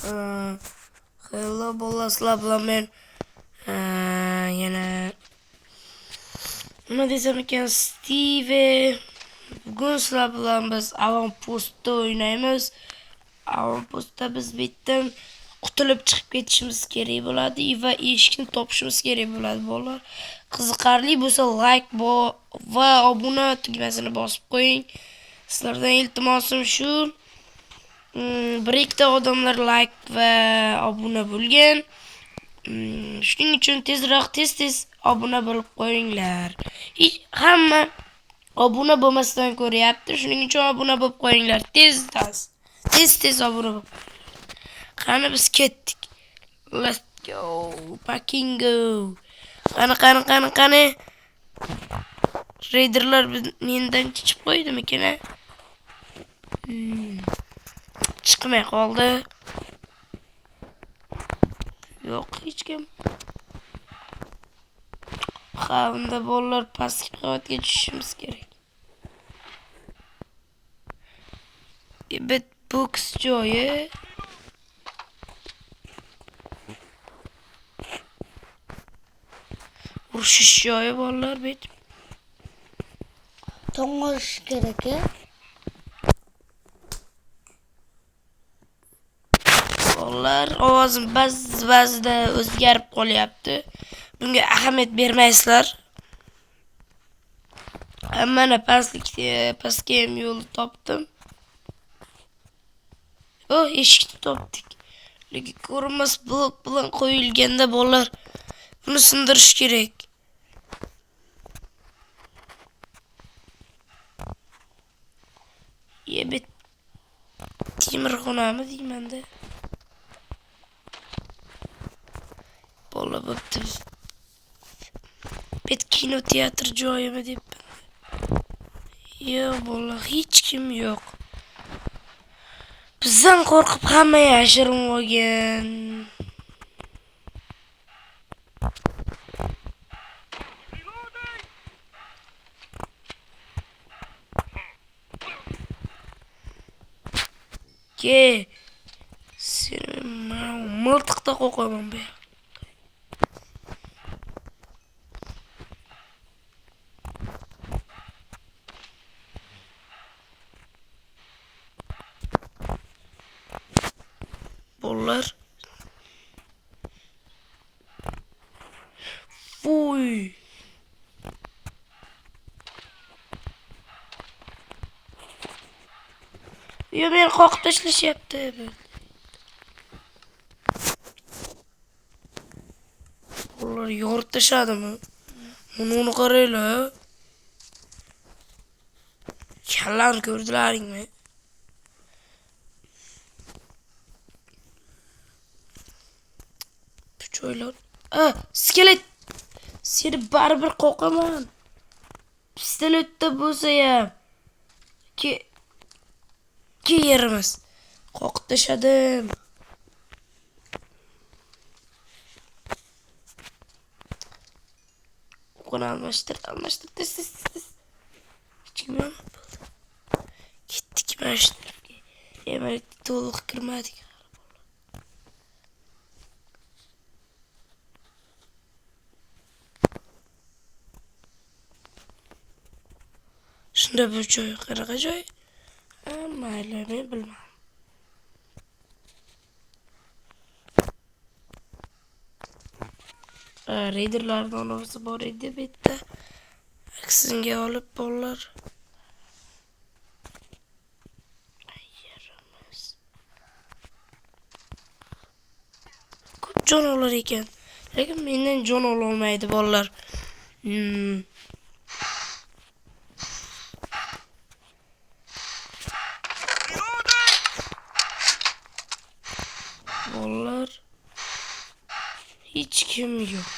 Hello bo'llar, sizlar bilan men yana nima desam ekan, Steve. Bugun sizlar bilan biz avonpostda o'ynaymiz. Avonpostda biz bitdan qutulib chiqib ketishimiz kerak bo'ladi va eshikni topishimiz kerak bo'ladi bo'llar. Qiziqarli bo'lsa like va obuna tugmasini bosib qo'ying. Sizlardan iltimosim shu. Bir ikkita odamlar like va obuna bo'lgan. Shuning uchun tezroq tez obuna bo'lib qo'yinglar. Hamma obuna bo'lmasdan ko'ryapti. Shuning uchun obuna bo'lib qo'yinglar. Tez obuna bo'lib. Qani biz ketdik. Let's go. Fucking go. Qani. Raiderlar mendan chiqib qo'ydimikan? Chiqmay qoldi. Yo'q hech kim. Unda bolalar pastki qavatga tushishimiz kerak. Box joyi. Urushish joyi bolalar bet. To'ng'ish kerak. Bolalar ovozim ba'zida o'zgarib qolyapti. Bunga ahamiyat bermaysizlar. Mana pastga ham yo'l topdim. Eshikni topdik. Lekin ko'rinmas blok bilan qo'yilganda bolalar buni sindirish kerak. Yebet temir xonami deymanda. Bola bo'pti. Bet kino teatr joyimi debman. Yo'q bola, hech kim yo'q. Bizdan qo'rqib hamma yashirin olgan. Sen miltiqda qo'qaman bu. Bolalar. Fuy. Yo, men qoqib tashlashyapti. Ular yorib tashladimi? Uni qaranglar. Kallarni ko'rdilaringmi? Joylar. Skelet. Seni baribir qoqaman. Pistoletda bo'lsa ham ki yerimiz. Qoqib tashladim. O'qini almashtir. Tez. Hech kim yo'q. Ketdik mashinaga. Emak to'liq kirmadik. Shunda bu joy qanaqa joy? Mayli, men bilmadim. Raiderlarning ovozi bor edi bitta. Aksinga olib bolalar. Ko'p jon olar ekan. Lekin mendan jon ololmaydi bolalar. Bolalar hech kim yo'q.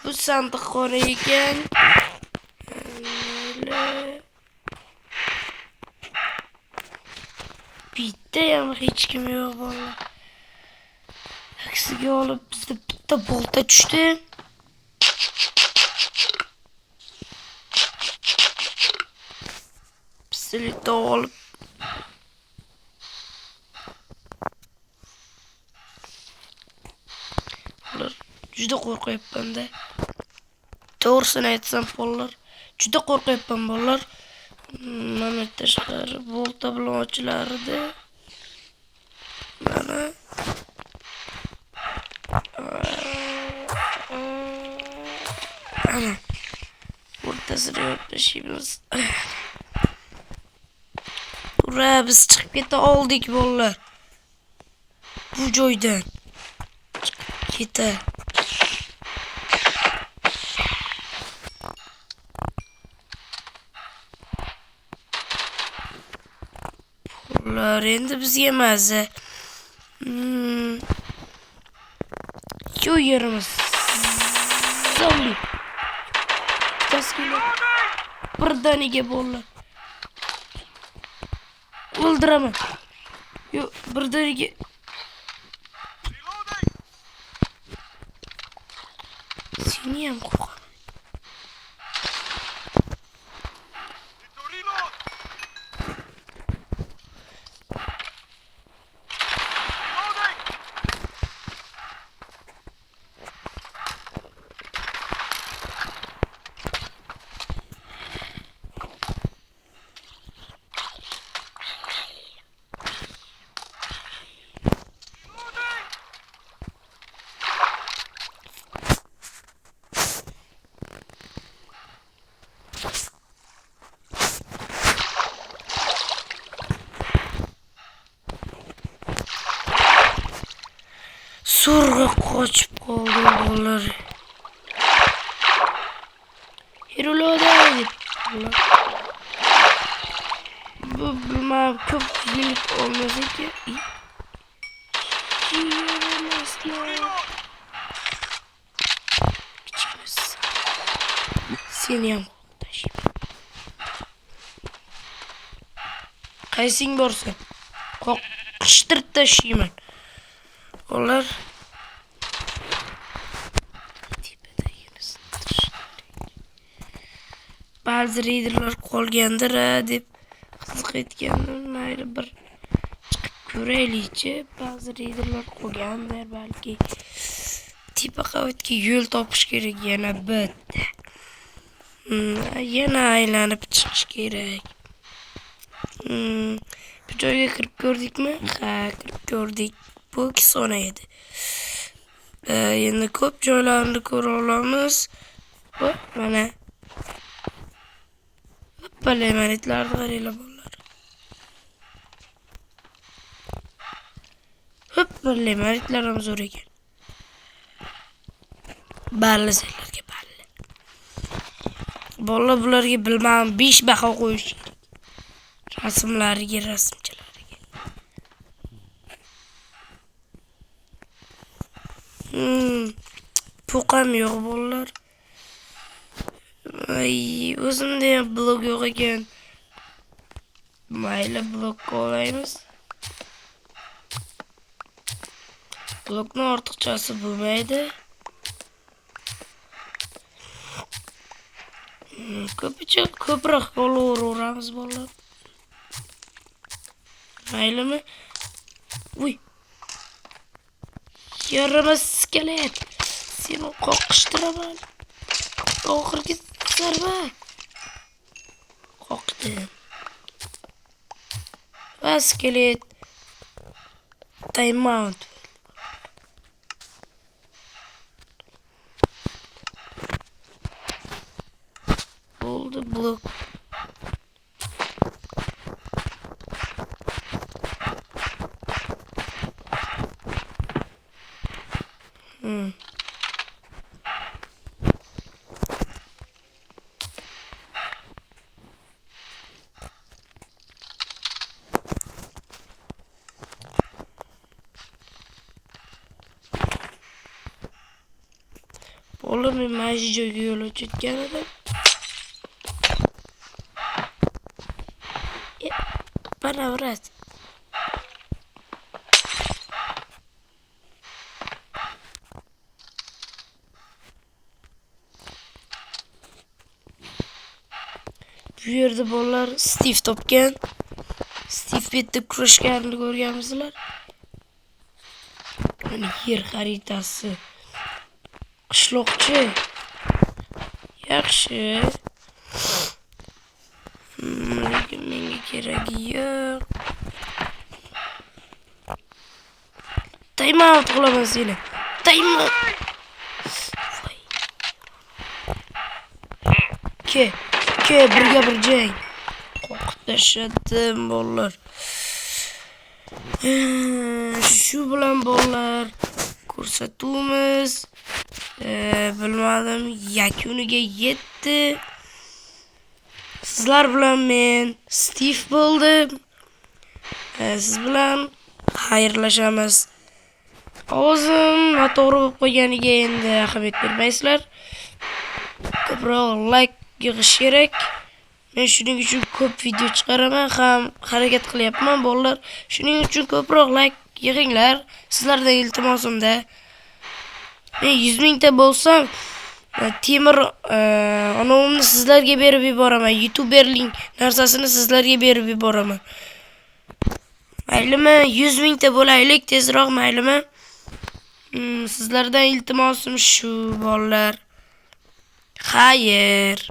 Bu sandiq qora ekan. Bitta ham hech kim yo'q bolalar. Aksiga olib bizda bitta bolta tushdi. Pistoletni olib Ular juda qo'rqyapman-da. To'g'risini aytsam bolalar, juda qo'rqyapman bolalar. Mana tashqari bolta bilan ochilardi. Mana ana o'rtasini yopib tashlaymiz. Ura, biz chiqib keta oldik bolalar. Bu joydan keta. Bolalar endi bizga maza. Shu yerimiz. Zombi. Taskila. Birdaniga bolalar. O'ldiraman. Yo, birdaniga. Seni ham qo'rqaman. Surga qochib qoldim bolalar. Reload deb. Bu bilmem ko'p yillik olmasa ki. Seni ham tashlayman. Qaysing borsa, qoqishtirib tashlayman. Ular ba'zi reyderlar qolgandir deb qiziq etgandim. Mayli bir chiqib ko'raylikchi. Ba'zi reyderlar qolgandir balki. Tepa qavatga yo'l topish kerak yana bitta. Yana aylanib chiqish kerak. Bu joyga kirib ko'rdikmi? Ha, kirib ko'rdik. Bu sona edi. Endi ko'p joylarni ko'ra olamiz. Hop, mana. Palemanitlarni qaranglar bolalar. Hop, palemanitlar ham zo'r ekan. Balli senlarga balli. Bolalar bularga bilmam 5 baho qo'yish kerak. Rasmlariga, rasmchalariga. Po'qam yo'q bolalar. Ay, o'zimda ham blok yo'q ekan. Mayli blok olaymiz. Blokni ortiqchasi bo'lmaydi. Ko'proq qo'llaveramiz bolalar. Maylimi? Uy. Yaramas skelet. Seni qoqishtiraman. Oxirgi zarba. Qoqdim. Va skelet. Time out. Oldu blok. Oğlum bir maji joyga yo'l ochayotgan edim. Bana uğrat. Bu yerda bolalar Steve topgan. Steve bitta kurashganini ko'rganmisizlar? Mana yer xaritasi. Qishloqchi. Yaxshi. Lekin menga keragi yo'q. Time out qilaman seni. Time out. Birga bir jang. Qo'rqitishdim bolalar. Shu bilan bolalar ko'rsatuvimiz bilmadim yakuniga yetdi. Sizlar bilan men Steve bo'ldim. Siz bilan xayrlashamiz. Ovozim noto'g'ri bo'lib qo'yganiga endi ahamiyat bermaysizlar. Ko'proq like yig'ish kerak. Men shuning uchun ko'p video chiqaraman, ham harakat qilyapman bolalar. Shuning uchun ko'proq like yig'inglar. Sizlardan iltimosimda. Men 100 mingta bo'lsam, temir onovimni sizlarga berib yuboraman. YouTuberlik narsasini sizlarga berib yuboraman. Maylimi? 100 mingta bo'laylik tezroq, maylimi? Sizlardan iltimosim shu bolalar. Xayr.